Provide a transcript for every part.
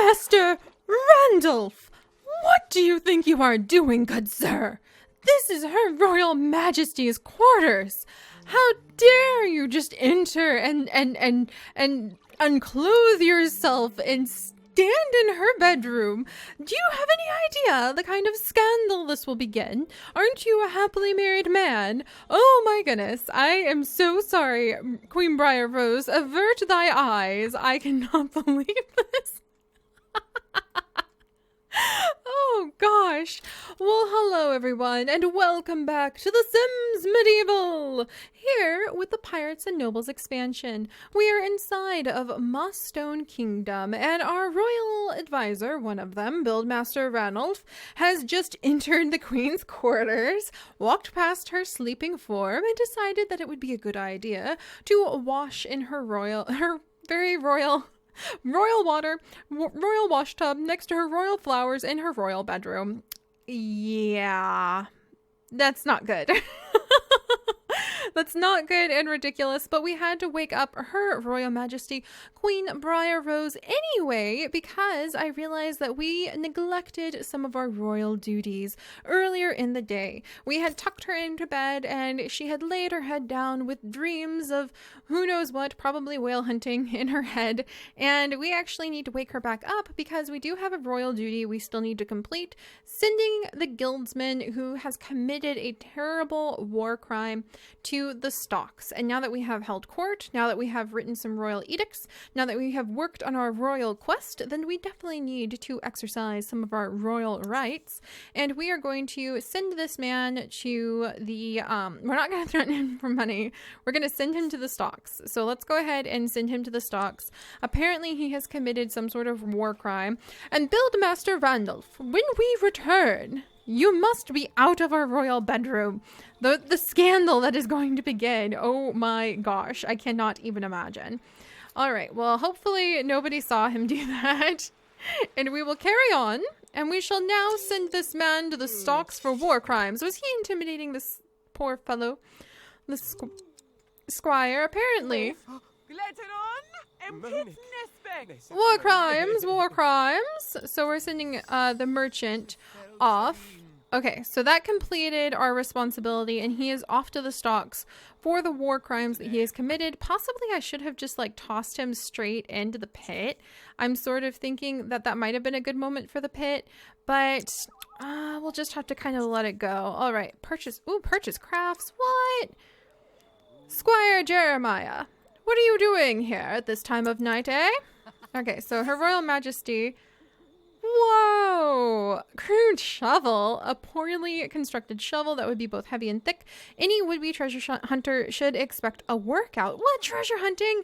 Master Randolph! What do you think you are doing, good sir? This is Her Royal Majesty's quarters. How dare you just enter and unclothe yourself and stand in her bedroom? Do you have any idea the kind of scandal this will begin? Aren't you a happily married man? Oh my goodness, I am so sorry, Queen Briar Rose. Avert thy eyes. I cannot believe this. Oh gosh. Well, hello everyone, and welcome back to The Sims Medieval! Here with the Pirates and Nobles expansion. We are inside of Mossstone Kingdom, and our royal advisor, one of them, Buildmaster Ranulph, has just entered the Queen's quarters, walked past her sleeping form, and decided that it would be a good idea to wash in her very royal water, royal wash tub next to her royal flowers in her royal bedroom. Yeah, that's not good. That's not good and ridiculous, but we had to wake up Her Royal Majesty Queen Briar Rose anyway because I realized that we neglected some of our royal duties earlier in the day. We had tucked her into bed and she had laid her head down with dreams of who knows what, probably whale hunting in her head, and we actually need to wake her back up because we do have a royal duty we still need to complete, sending the guildsman who has committed a terrible war crime to the stocks. And now that we have held court, now that we have written some royal edicts, now that we have worked on our royal quest, then we definitely need to exercise some of our royal rights. And we are going to send this man to the, we're not going to threaten him for money. We're going to send him to the stocks. So let's go ahead and send him to the stocks. Apparently he has committed some sort of war crime. And Buildmaster Randolph, when we return, you must be out of our royal bedroom. The scandal that is going to begin. Oh my gosh, I cannot even imagine. All right, well, hopefully nobody saw him do that. And we will carry on. And we shall now send this man to the stocks for war crimes. Was he intimidating this poor fellow? The squire, apparently. War crimes, war crimes. So we're sending the merchant off. Okay, so that completed our responsibility, and he is off to the stocks for the war crimes that he has committed. Possibly I should have just like tossed him straight into the pit. I'm sort of thinking that that might have been a good moment for the pit, but we'll just have to kind of let it go. All right, purchase crafts. What? Squire Jeremiah, what are you doing here at this time of night, eh? Okay, so Her Royal Majesty. Whoa! Crude shovel. A poorly constructed shovel that would be both heavy and thick. Any would-be treasure hunter should expect a workout. What? Treasure hunting?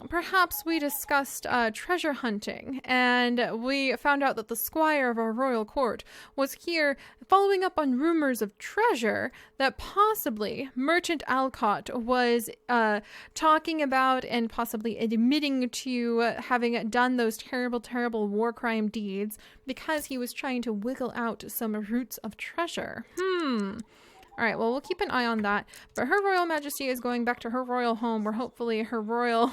Perhaps we discussed treasure hunting, and we found out that the squire of our royal court was here following up on rumors of treasure that possibly Merchant Alcott was talking about and possibly admitting to having done those terrible, terrible war crime deeds because he was trying to wiggle out some roots of treasure. All right, well, we'll keep an eye on that. But Her Royal Majesty is going back to her royal home where hopefully her royal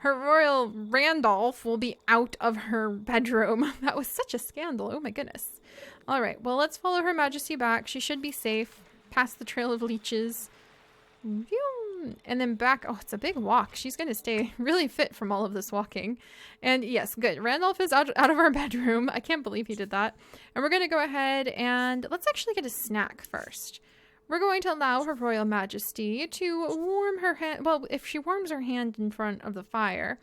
Randolph will be out of her bedroom. That was such a scandal. Oh my goodness. All right, well, let's follow Her Majesty back. She should be safe past the Trail of Leeches. And then back. Oh, it's a big walk. She's going to stay really fit from all of this walking. And yes, good. Randolph is out of our bedroom. I can't believe he did that. And we're going to go ahead and let's actually get a snack first. We're going to allow Her Royal Majesty to warm her hand. Well, if she warms her hand in front of the fire,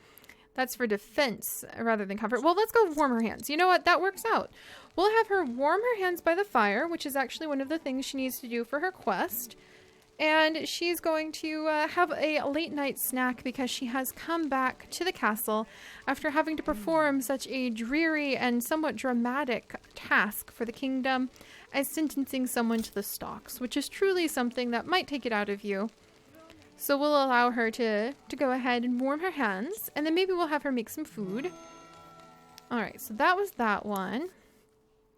that's for defense rather than comfort. Well, let's go warm her hands. You know what? That works out. We'll have her warm her hands by the fire, which is actually one of the things she needs to do for her quest. And she's going to have a late night snack because she has come back to the castle after having to perform such a dreary and somewhat dramatic task for the kingdom as sentencing someone to the stocks, which is truly something that might take it out of you. So we'll allow her to go ahead and warm her hands, and then maybe we'll have her make some food. All right, so that was that one.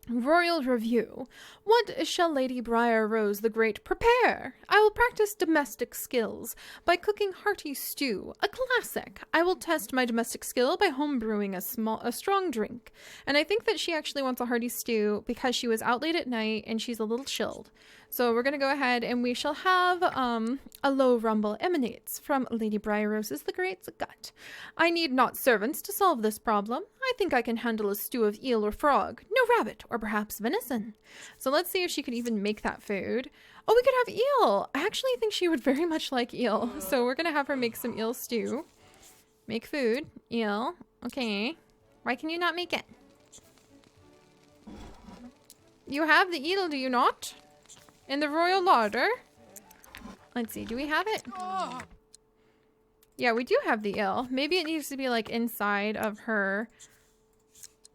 Royal Review. What shall Lady Briar Rose the Great prepare? I will practice domestic skills by cooking hearty stew, a classic. I will test my domestic skill by homebrewing a strong drink. And I think that she actually wants a hearty stew because she was out late at night and she's a little chilled. So we're going to go ahead and we shall have a low rumble emanates from Lady Briar Rose's the Great's gut. I need not servants to solve this problem. I think I can handle a stew of eel or frog, no rabbit, or perhaps venison. So let's see if she could even make that food. Oh, we could have eel. I actually think she would very much like eel. So we're going to have her make some eel stew. Make food. Eel. Okay. Why can you not make it? You have the eel, do you not? In the royal larder. Let's see, do we have it? Yeah, we do have the eel. Maybe it needs to be like inside of her.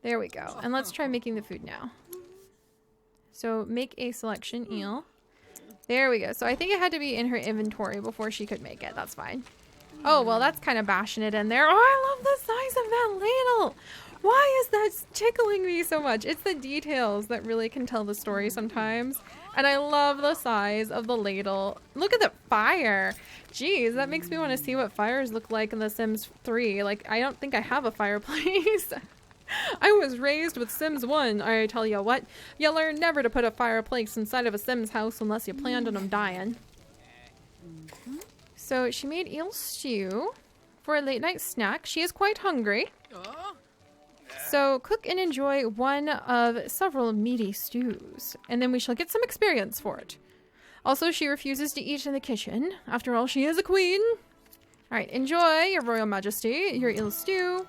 There we go. And let's try making the food now. So make a selection eel. There we go. So I think it had to be in her inventory before she could make it. That's fine. Oh, well, that's kind of bashing it in there. Oh, I love the size of that ladle. Why is that tickling me so much? It's the details that really can tell the story sometimes. And I love the size of the ladle. Look at the fire. Jeez, that makes me want to see what fires look like in The Sims 3. Like, I don't think I have a fireplace. I was raised with Sims 1. I tell you what, you learn never to put a fireplace inside of a Sims house unless you planned on them dying. So she made eel stew for a late night snack. She is quite hungry. So cook and enjoy one of several meaty stews, and then we shall get some experience for it. Also, she refuses to eat in the kitchen. After all, she is a queen. All right, enjoy, your royal majesty, your eel stew.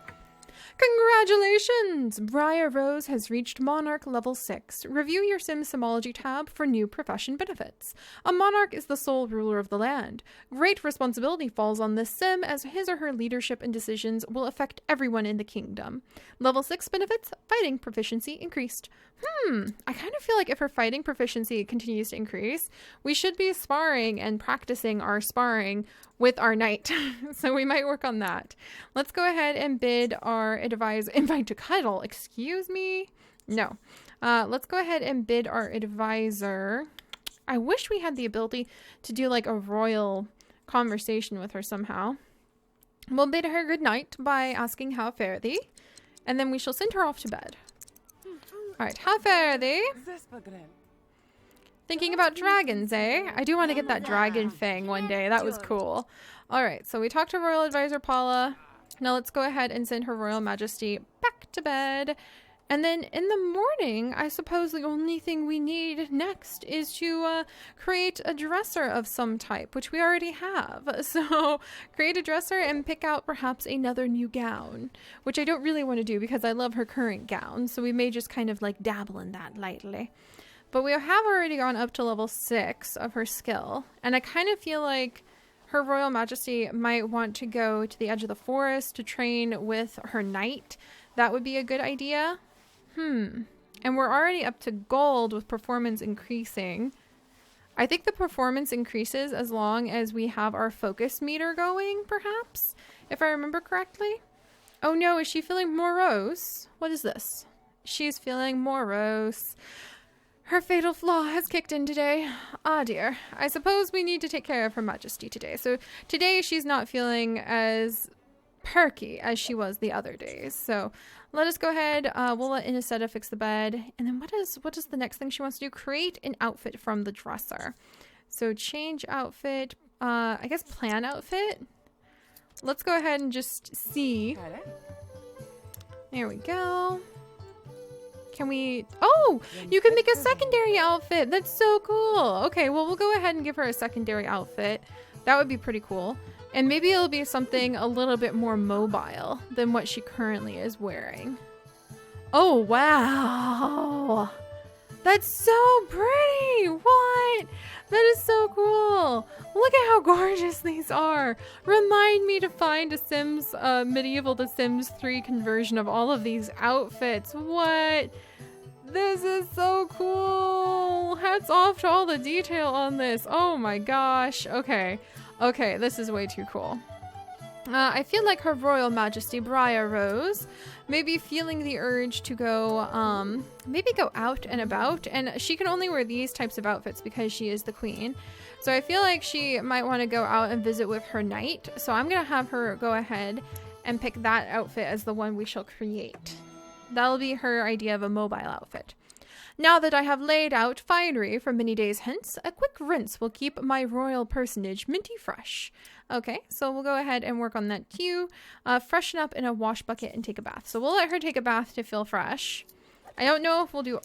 Congratulations! Briar Rose has reached Monarch level 6. Review your Simology tab for new profession benefits. A monarch is the sole ruler of the land. Great responsibility falls on this sim as his or her leadership and decisions will affect everyone in the kingdom. Level 6 benefits, fighting proficiency increased. I kind of feel like if her fighting proficiency continues to increase, we should be sparring and practicing our sparring with our knight. So we might work on that. Let's go ahead and bid our advisor, invite to cuddle, excuse me? No. Let's go ahead and bid our advisor. I wish we had the ability to do like a royal conversation with her somehow. We'll bid her good night by asking how fare thee, and then we shall send her off to bed. Alright, how fare thee? Thinking about dragons, eh? I do want to get that dragon fang one day. That was cool. Alright, so we talked to Royal Advisor Paula. Now let's go ahead and send Her Royal Majesty back to bed. And then in the morning, I suppose the only thing we need next is to create a dresser of some type, which we already have. So create a dresser and pick out perhaps another new gown, which I don't really want to do because I love her current gown. So we may just kind of like dabble in that lightly. But we have already gone up to level 6 of her skill. And I kind of feel like Her Royal Majesty might want to go to the edge of the forest to train with her knight. That would be a good idea. And we're already up to gold with performance increasing. I think the performance increases as long as we have our focus meter going, perhaps, if I remember correctly. Oh no, is she feeling morose? What is this? She's feeling morose. Her fatal flaw has kicked in today. Ah dear. I suppose we need to take care of Her Majesty today. So today she's not feeling as perky as she was the other days. So let us go ahead. We'll let Ineseta fix the bed. And then what is the next thing she wants to do? Create an outfit from the dresser. So change outfit. I guess plan outfit. Let's go ahead and just see. There we go. Can we... Oh! You can make a secondary outfit! That's so cool! Okay, well, we'll go ahead and give her a secondary outfit. That would be pretty cool. And maybe it'll be something a little bit more mobile than what she currently is wearing. Oh, wow! That's so pretty! What? That is so cool! Look at how gorgeous these are! Remind me to find a Sims medieval to Sims 3 conversion of all of these outfits. What? This is so cool! Hats off to all the detail on this. Oh my gosh. Okay. Okay, this is way too cool. I feel like Her Royal Majesty Briar Rose may be feeling the urge to go, maybe go out and about. And she can only wear these types of outfits because she is the queen. So I feel like she might want to go out and visit with her knight. So I'm going to have her go ahead and pick that outfit as the one we shall create. That'll be her idea of a mobile outfit. Now that I have laid out finery for many days hence, a quick rinse will keep my royal personage minty fresh. Okay, so we'll go ahead and work on that too. Freshen up in a wash bucket and take a bath. So we'll let her take a bath to feel fresh. I don't know if we'll do...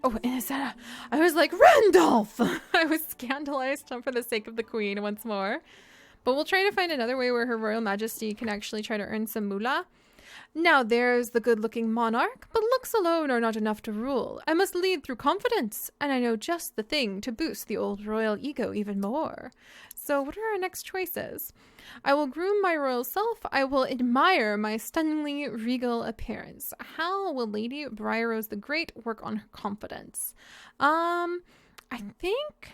Oh, is that I was like, Randolph! I was scandalized for the sake of the queen once more. But we'll try to find another way where Her Royal Majesty can actually try to earn some moolah. Now there's the good-looking monarch, but looks alone are not enough to rule. I must lead through confidence, and I know just the thing to boost the old royal ego even more. So what are our next choices? I will groom my royal self. I will admire my stunningly regal appearance. How will Lady Briar Rose the Great work on her confidence? I think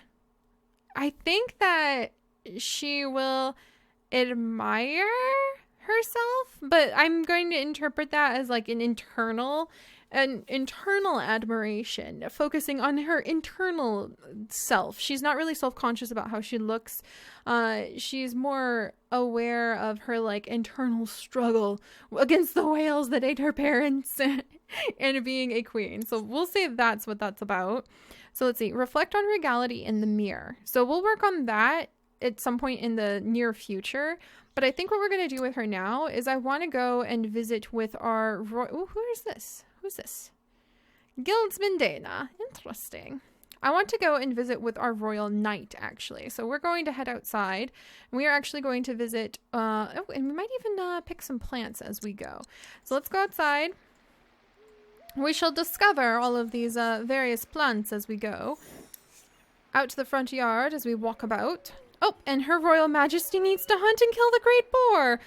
that she will admire herself, but I'm going to interpret that as like an internal admiration, focusing on her internal self. She's not really self-conscious about how she looks. She's more aware of her like internal struggle against the whales that ate her parents and being a queen. So we'll say that's what that's about. So let's see, reflect on regality in the mirror. So we'll work on that at some point in the near future. But I think what we're going to do with her now is I want to go and visit with our... Ooh, who is this? Who's this? Guildsman Dana. Interesting. I want to go and visit with our royal knight, actually. So we're going to head outside. And we are actually going to visit... and we might even pick some plants as we go. So let's go outside. We shall discover all of these various plants as we go. Out to the front yard as we walk about. Oh, and Her Royal Majesty needs to hunt and kill the great boar.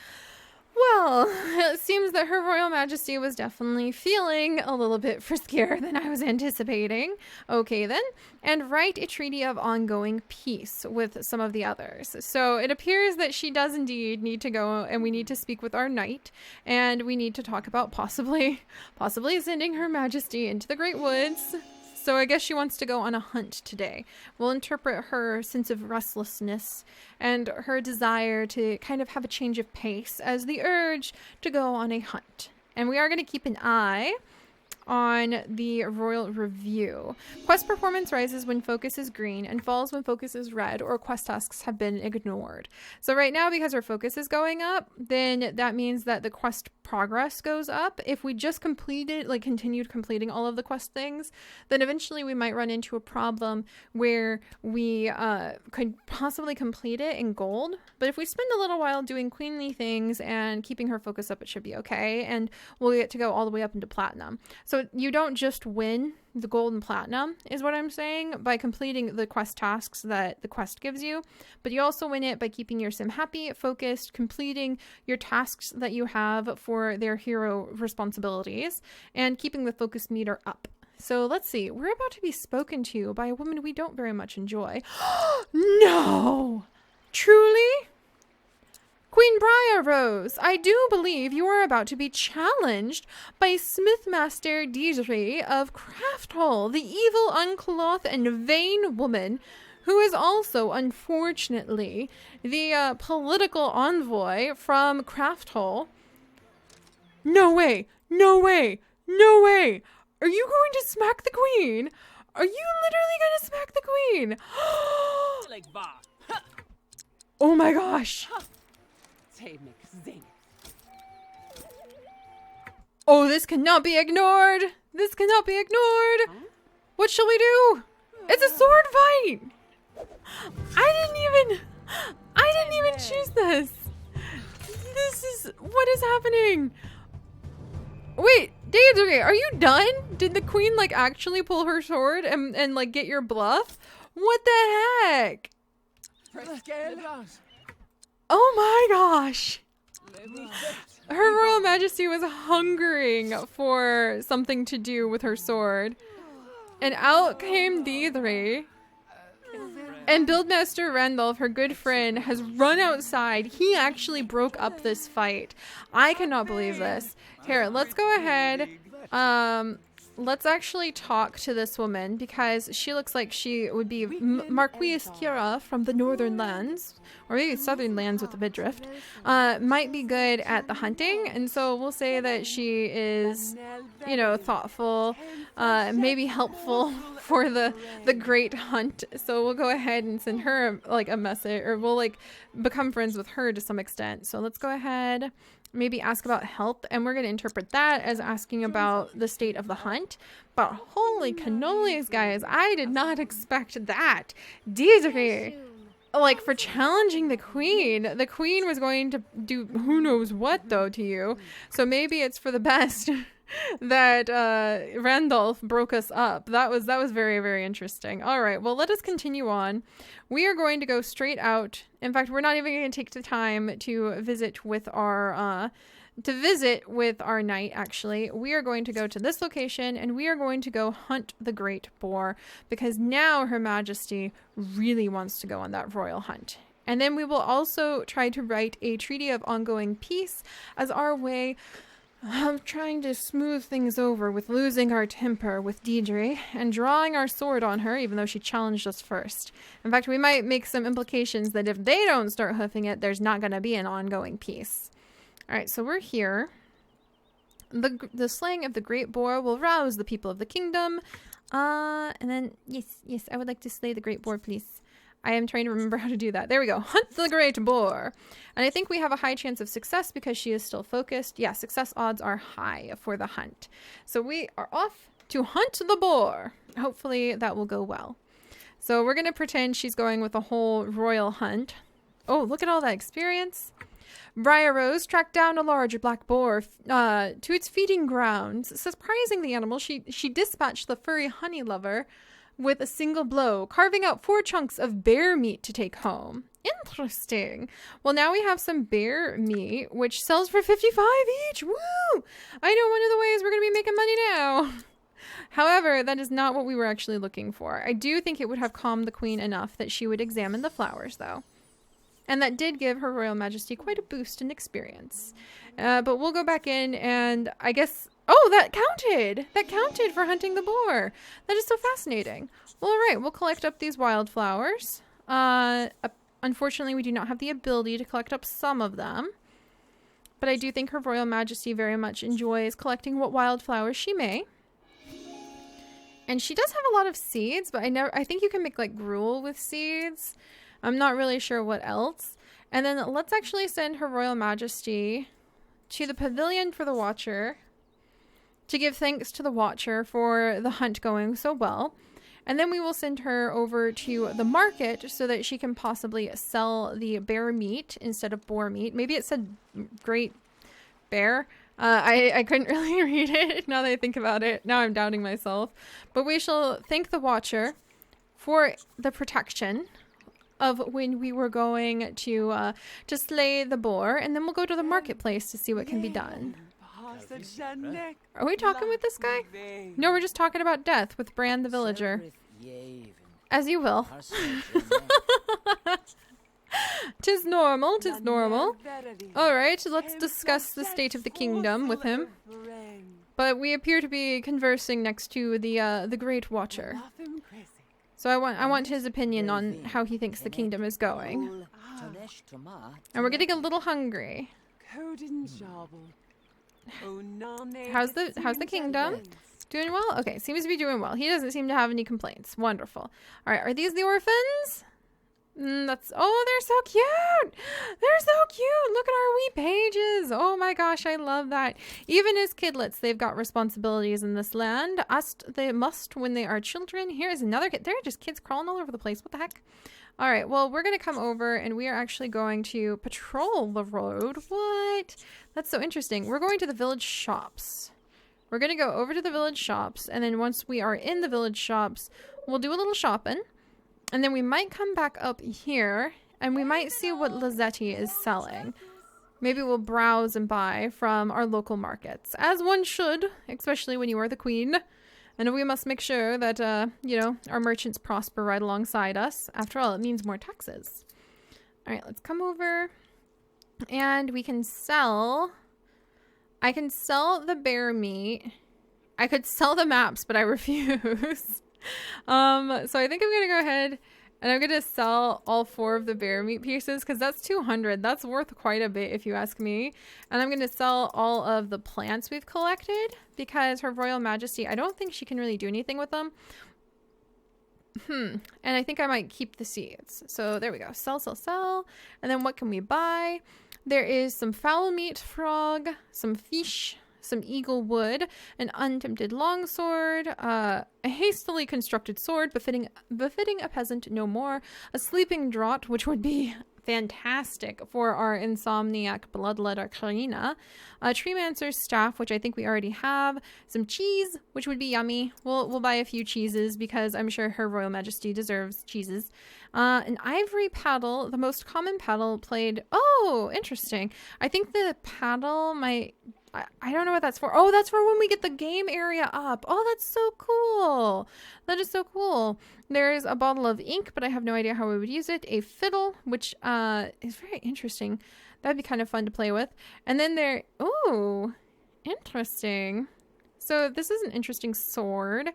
Well, it seems that Her Royal Majesty was definitely feeling a little bit friskier than I was anticipating. Okay then, and write a treaty of ongoing peace with some of the others. So it appears that she does indeed need to go, and we need to speak with our knight, and we need to talk about possibly sending Her Majesty into the Great Woods. So I guess she wants to go on a hunt today. We'll interpret her sense of restlessness and her desire to kind of have a change of pace as the urge to go on a hunt. And we are going to keep an eye on the royal review. Quest performance rises when focus is green and falls when focus is red or quest tasks have been ignored. So right now, because our focus is going up, then that means that the quest progress goes up. If we just continued completing all of the quest things, then eventually we might run into a problem where we could possibly complete it in gold. But if we spend a little while doing queenly things and keeping her focus up, it should be okay. And we'll get to go all the way up into platinum. So you don't just win the gold and platinum, is what I'm saying, by completing the quest tasks that the quest gives you, but you also win it by keeping your sim happy, focused, completing your tasks that you have for their hero responsibilities, and keeping the focus meter up. So let's see, we're about to be spoken to by a woman we don't very much enjoy. No! Truly? Queen Briar Rose, I do believe you are about to be challenged by Smithmaster Deidre of Crafthole, the evil, uncloth, and vain woman who is also, unfortunately, the political envoy from Crafthole. No way! No way! No way! Are you going to smack the queen? Are you literally going to smack the queen? Oh my gosh! Oh, this cannot be ignored. This cannot be ignored. What shall we do? It's a sword fight. I didn't even choose this. What is happening? Wait, Deidre, are you done? Did the queen like actually pull her sword and like get your bluff? What the heck? Oh my gosh. Her Royal Majesty was hungering for something to do with her sword. And out came Deidre. And Buildmaster Randolph, her good friend, has run outside. He actually broke up this fight. I cannot believe this. Here, let's go ahead. Let's actually talk to this woman because she looks like she would be Marquise Kira from the Northern Lands, or maybe Southern Lands with the midriff. Might be good at the hunting, and so we'll say that she is, you know, thoughtful, maybe helpful for the great hunt. So we'll go ahead and send her like a message, or we'll like become friends with her to some extent. So let's go ahead. Maybe ask about health, and we're going to interpret that as asking about the state of the hunt. But holy cannolis, guys, I did not expect that. Deirdre, like, for challenging the queen was going to do who knows what, though, to you. So maybe it's for the best that Randolph broke us up. That was very, very interesting. All right, well, let us continue on. We are going to go straight out. In fact, we're not even going to take the time to visit with our knight. Actually, we are going to go to this location and we are going to go hunt the great boar, because now Her Majesty really wants to go on that royal hunt. And then we will also try to write a treaty of ongoing peace as our way of trying to smooth things over with losing our temper with Deirdre and drawing our sword on her, even though she challenged us first. In fact, we might make some implications that if they don't start hoofing it, there's not going to be an ongoing peace. All right, so we're here. The slaying of the great boar will rouse the people of the kingdom. And then, yes, I would like to slay the great boar, please. I am trying to remember how to do that. There we go. Hunt the great boar. And I think we have a high chance of success because she is still focused. Yeah, success odds are high for the hunt. So we are off to hunt the boar. Hopefully that will go well. So we're going to pretend she's going with a whole royal hunt. Oh, look at all that experience. Briar Rose tracked down a large black boar to its feeding grounds. Surprising the animal, she dispatched the furry honey lover with a single blow, carving out 4 chunks of bear meat to take home. Interesting. Well, now we have some bear meat, which sells for 55 each. Woo! I know one of the ways we're going to be making money now. However, that is not what we were actually looking for. I do think it would have calmed the queen enough that she would examine the flowers, though. And that did give Her Royal Majesty quite a boost in experience. But we'll go back in and I guess... Oh, that counted! That counted for hunting the boar. That is so fascinating. Well, all right, we'll collect up these wildflowers. Unfortunately, we do not have the ability to collect up some of them. But I do think Her Royal Majesty very much enjoys collecting what wildflowers she may. And she does have a lot of seeds, but I think you can make like gruel with seeds. I'm not really sure what else. And then let's actually send Her Royal Majesty to the pavilion for the Watcher to give thanks to the Watcher for the hunt going so well. And then we will send her over to the market so that she can possibly sell the bear meat instead of boar meat. Maybe it said great bear. I couldn't really read it now that I think about it. Now I'm doubting myself. But we shall thank the Watcher for the protection of when we were going to slay the boar. And then we'll go to the marketplace to see what can be done. Are we talking with this guy? No, we're just talking about death with Bran the villager. As you will. 'Tis normal, 'tis normal. Alright, let's discuss the state of the kingdom with him. But we appear to be conversing next to the Great Watcher. So I want his opinion on how he thinks the kingdom is going. And we're getting a little hungry. How's the kingdom? Doing well? Okay, seems to be doing well. He doesn't seem to have any complaints. Wonderful. All right, are these the orphans? Oh, they're so cute. They're so cute. Look at our wee pages. Oh my gosh, I love that. Even as kidlets, they've got responsibilities in this land. They must when they are children. Here's another kid. They're just kids crawling all over the place. What the heck? All right, well, we're going to come over and we are actually going to patrol the road. What? That's so interesting. We're going to the village shops. We're going to go over to the village shops, and then once we are in the village shops, we'll do a little shopping, and then we might come back up here, and we might see what Lazzetti is selling. Maybe we'll browse and buy from our local markets, as one should, especially when you are the queen. And we must make sure that, our merchants prosper right alongside us. After all, it means more taxes. All right, let's come over and we can sell. I can sell the bear meat. I could sell the maps, but I refuse. So I think I'm going to go ahead and I'm going to sell all 4 of the bear meat pieces because that's 200. That's worth quite a bit if you ask me. And I'm going to sell all of the plants we've collected because Her Royal Majesty, I don't think she can really do anything with them. And I think I might keep the seeds. So there we go. Sell, sell, sell. And then what can we buy? There is some fowl meat frog, some fish, some eagle wood, an untempted longsword, a hastily constructed sword befitting a peasant no more, a sleeping draught, which would be fantastic for our insomniac bloodlet Arcarina, a treemancer's staff, which I think we already have, some cheese, which would be yummy. We'll buy a few cheeses because I'm sure Her Royal Majesty deserves cheeses. An ivory paddle, the most common paddle played. Oh, interesting. I think the paddle might. I don't know what that's for. Oh, that's for when we get the game area up. Oh, that's so cool. That is so cool. There's a bottle of ink, but I have no idea how we would use it. A fiddle, which is very interesting. That'd be kind of fun to play with. And then there... Oh, interesting. So this is an interesting sword.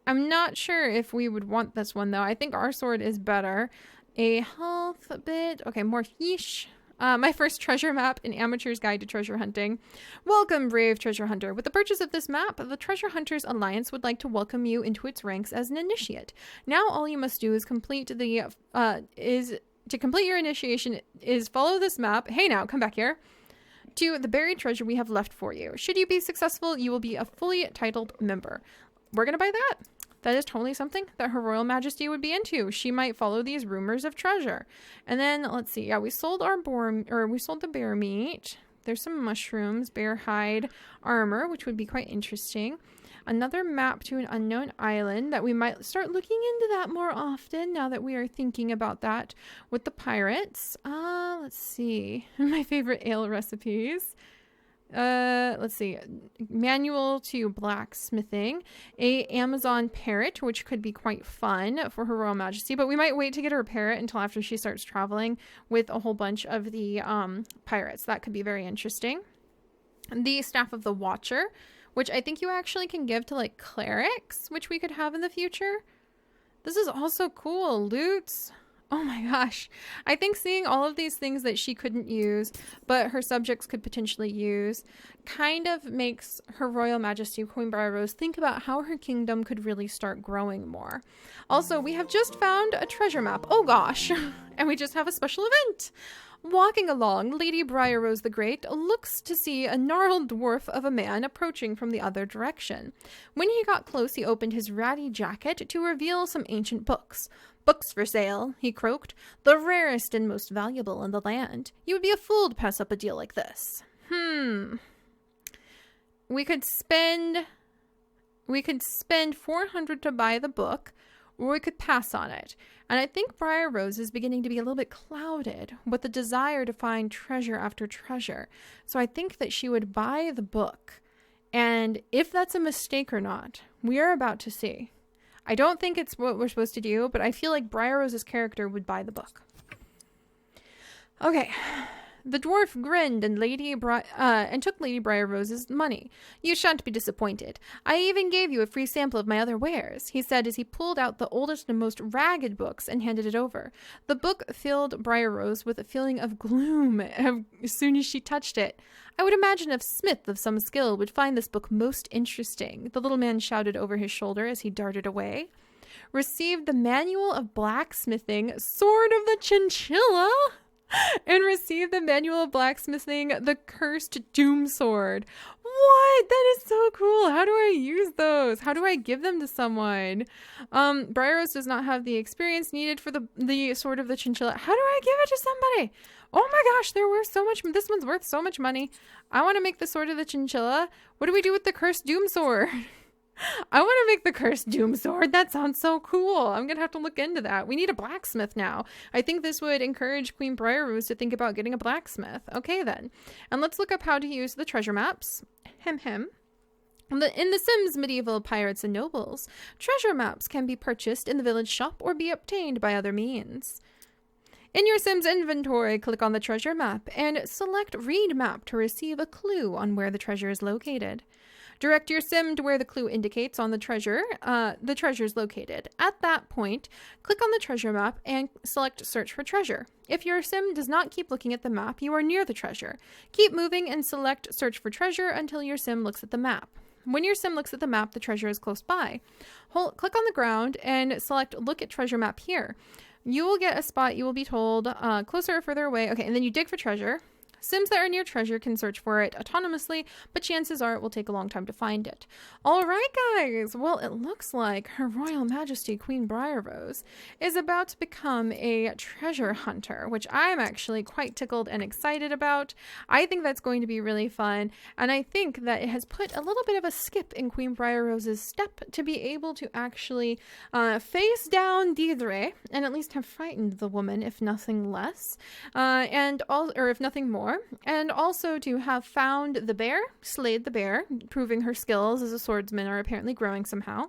I'm not sure if we would want this one, though. I think our sword is better. A health bit. Okay, more fish. My first treasure map, An Amateur's Guide to Treasure Hunting. Welcome, brave treasure hunter. With the purchase of this map, the Treasure Hunters Alliance would like to welcome you into its ranks as an initiate. Now all you must do is complete your initiation is follow this map. Hey now, come back here. To the buried treasure we have left for you. Should you be successful, you will be a fully titled member. We're going to buy that. That is totally something that Her Royal Majesty would be into. She might follow these rumors of treasure. And then let's see. Yeah, we sold the bear meat. There's some mushrooms, bear hide, armor, which would be quite interesting. Another map to an unknown island that we might start looking into that more often now that we are thinking about that with the pirates. Let's see. My favorite ale recipes. Let's see, manual to blacksmithing, a Amazon parrot, which could be quite fun for Her Royal Majesty, but we might wait to get her a parrot until after she starts traveling with a whole bunch of the pirates. That could be very interesting. The Staff of the Watcher, which I think you actually can give to like clerics, which we could have in the future. This is also cool. Loots. Oh my gosh. I think seeing all of these things that she couldn't use, but her subjects could potentially use, kind of makes Her Royal Majesty Queen Briar Rose think about how her kingdom could really start growing more. Also, we have just found a treasure map. Oh gosh. And we just have a special event. Walking along, Lady Briar Rose the Great looks to see a gnarled dwarf of a man approaching from the other direction. When he got close, he opened his ratty jacket to reveal some ancient books. "Books for sale," he croaked. "The rarest and most valuable in the land. You would be a fool to pass up a deal like this." We could spend 400 to buy the book, or we could pass on it. And I think Briar Rose is beginning to be a little bit clouded with the desire to find treasure after treasure. So I think that she would buy the book. And if that's a mistake or not, we are about to see. I don't think it's what we're supposed to do, but I feel like Briar Rose's character would buy the book. Okay. The dwarf grinned and took Lady Briar Rose's money. "You shan't be disappointed. I even gave you a free sample of my other wares," he said as he pulled out the oldest and most ragged books and handed it over. The book filled Briar Rose with a feeling of gloom as soon as she touched it. "I would imagine a smith of some skill would find this book most interesting," the little man shouted over his shoulder as he darted away. Received the Manual of Blacksmithing, Sword of the Chinchilla, and received the Manual of Blacksmithing, the Cursed Doom Sword. What? That is so cool. How do I use those? How do I give them to someone? Briar Rose does not have the experience needed for the Sword of the Chinchilla. How do I give it to somebody? Oh my gosh, they're worth so much. This one's worth so much money. I want to make the Sword of the Chinchilla. What do we do with the Cursed Doom Sword? I want to make the Cursed Doom Sword. That sounds so cool. I'm going to have to look into that. We need a blacksmith now. I think this would encourage Queen Briar Rose to think about getting a blacksmith. Okay, then. And let's look up how to use the treasure maps. In The Sims Medieval Pirates and Nobles, treasure maps can be purchased in the village shop or be obtained by other means. In your Sims inventory, click on the treasure map and select Read Map to receive a clue on where the treasure is located. Direct your sim to where the clue indicates on the treasure is located. At that point, click on the treasure map and select Search for Treasure. If your sim does not keep looking at the map, you are near the treasure. Keep moving and select Search for Treasure until your sim looks at the map. When your sim looks at the map, the treasure is close by. Click on the ground and select Look at Treasure Map here. You will get a spot you will be told closer or further away. Okay, and then you dig for treasure. Sims that are near treasure can search for it autonomously, but chances are it will take a long time to find it. All right, guys. Well, it looks like Her Royal Majesty Queen Briar Rose is about to become a treasure hunter, which I'm actually quite tickled and excited about. I think that's going to be really fun, and I think that it has put a little bit of a skip in Queen Briar Rose's step to be able to actually face down Deidre and at least have frightened the woman, if nothing less, or if nothing more. And also to have found the bear, slayed the bear, proving her skills as a swordsman are apparently growing somehow,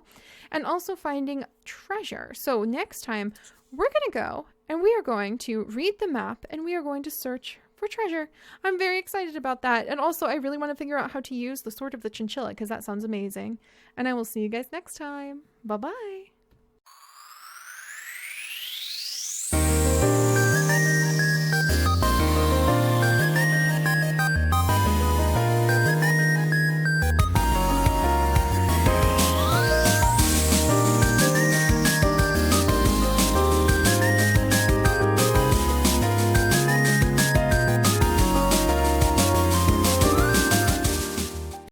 and also finding treasure. So next time, we're going to go and we are going to read the map and we are going to search for treasure. I'm very excited about that. And also, I really want to figure out how to use the Sword of the Chinchilla because that sounds amazing. And I will see you guys next time. Bye-bye.